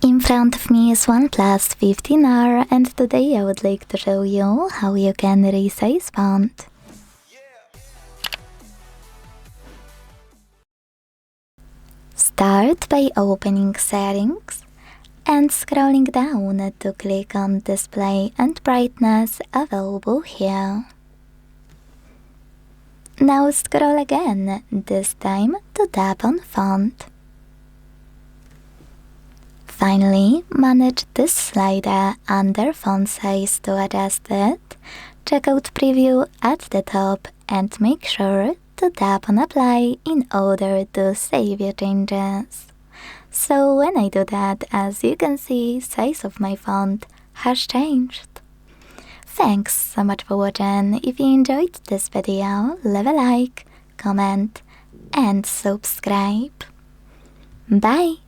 In front of me is OnePlus 15R, and today I would like to show you how you can resize font. Start by opening Settings and scrolling down to click on Display and Brightness available here. Now scroll again, this time to tap on Font. Finally, manage this slider under font size to adjust it. Check out Preview at the top and make sure to tap on Apply in order to save your changes. So when I do that, as you can see, size of my font has changed. Thanks so much for watching. If you enjoyed this video, leave a like, comment and subscribe. Bye!